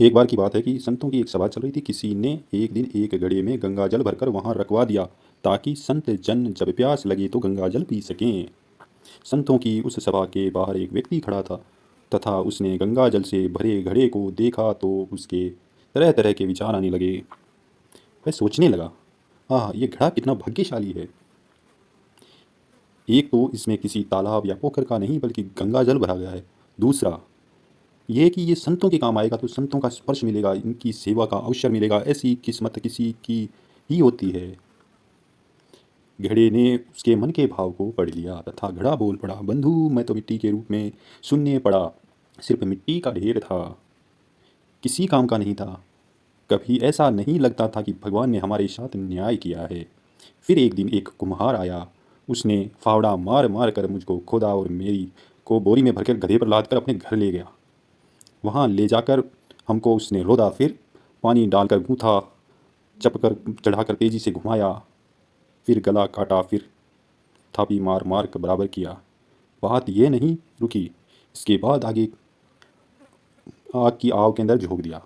एक बार की बात है कि संतों की एक सभा चल रही थी। किसी ने एक दिन एक घड़े में गंगा जल भरकर वहां रखवा दिया ताकि संत जन जब प्यास लगे तो गंगा जल पी सकें। संतों की उस सभा के बाहर एक व्यक्ति खड़ा था तथा उसने गंगा जल से भरे घड़े को देखा तो उसके तरह तरह के विचार आने लगे। वह सोचने लगा, आह, ये घड़ा कितना भाग्यशाली है। एक तो इसमें किसी तालाब या पोखर का नहीं बल्कि गंगा जल भरा गया है। दूसरा ये कि ये संतों के काम आएगा तो संतों का स्पर्श मिलेगा, इनकी सेवा का अवसर मिलेगा। ऐसी किस्मत किसी की ही होती है। घड़े ने उसके मन के भाव को पढ़ लिया तथा घड़ा बोल पड़ा, बंधु, मैं तो मिट्टी के रूप में शून्य पड़ा, सिर्फ मिट्टी का ढेर था, किसी काम का नहीं था। कभी ऐसा नहीं लगता था कि भगवान ने हमारे साथ न्याय किया है। फिर एक दिन एक कुम्हार आया। उसने फावड़ा मार मार कर मुझको खोदा और मेरी को बोरी में भरकर गधे पर लाद कर अपने घर ले गया। वहाँ ले जाकर हमको उसने रोदा, फिर पानी डालकर गूँथा, चपकर चढ़ाकर तेजी से घुमाया, फिर गला काटा, फिर थापी मार मार कर बराबर किया। बात ये नहीं रुकी। इसके बाद आगे आग की आव के अंदर झोंक दिया।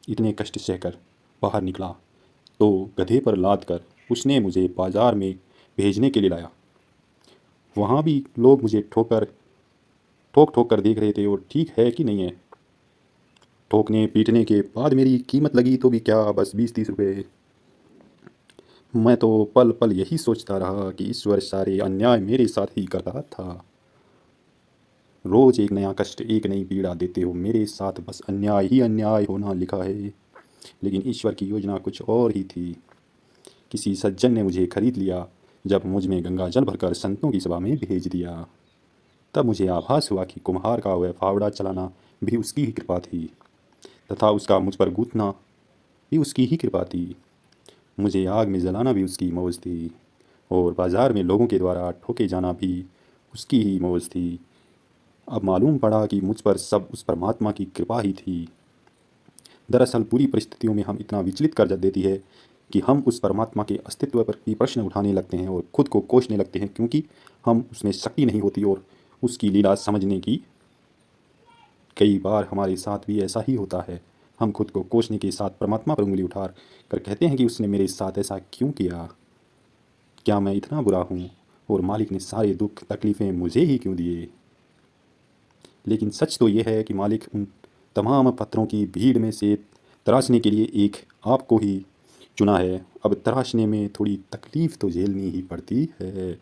इतने कष्ट सहकर बाहर निकला तो गधे पर लाद कर उसने मुझे बाजार में भेजने के लिए लाया। वहाँ भी लोग मुझे ठोक ठोक कर देख रहे थे, और ठीक है कि नहीं है। ठोकने पीटने के बाद मेरी कीमत लगी तो भी क्या, बस 20-30 रुपए। मैं तो पल पल यही सोचता रहा कि ईश्वर सारे अन्याय मेरे साथ ही कर रहा था। रोज एक नया कष्ट, एक नई पीड़ा देते हो मेरे साथ, बस अन्याय ही अन्याय होना लिखा है। लेकिन ईश्वर की योजना कुछ और ही थी। किसी सज्जन ने मुझे खरीद लिया। जब मुझ में गंगा जल भरकर संतों की सभा में भेज दिया, तब मुझे आभास हुआ कि कुम्हार का वह फावड़ा चलाना भी उसकी ही कृपा थी तथा उसका मुझ पर गूंथना भी उसकी ही कृपा थी। मुझे आग में जलाना भी उसकी मौज थी, और बाजार में लोगों के द्वारा ठोके जाना भी उसकी ही मौज थी। अब मालूम पड़ा कि मुझ पर सब उस परमात्मा की कृपा ही थी। दरअसल पूरी परिस्थितियों में हम इतना विचलित कर देती है कि हम उस परमात्मा के अस्तित्व पर भी प्रश्न उठाने लगते हैं और खुद को कोसने लगते हैं, क्योंकि हम उसमें शक्ति नहीं होती और उसकी लीला समझने की। कई बार हमारे साथ भी ऐसा ही होता है। हम खुद को कोसने के साथ परमात्मा पर उंगली उठा कर कहते हैं कि उसने मेरे साथ ऐसा क्यों किया, क्या मैं इतना बुरा हूँ, और मालिक ने सारे दुख तकलीफ़ें मुझे ही क्यों दिए। लेकिन सच तो ये है कि मालिक उन तमाम पत्थरों की भीड़ में से तराशने के लिए एक आपको ही चुना है। अब तराशने में थोड़ी तकलीफ़ तो झेलनी ही पड़ती है।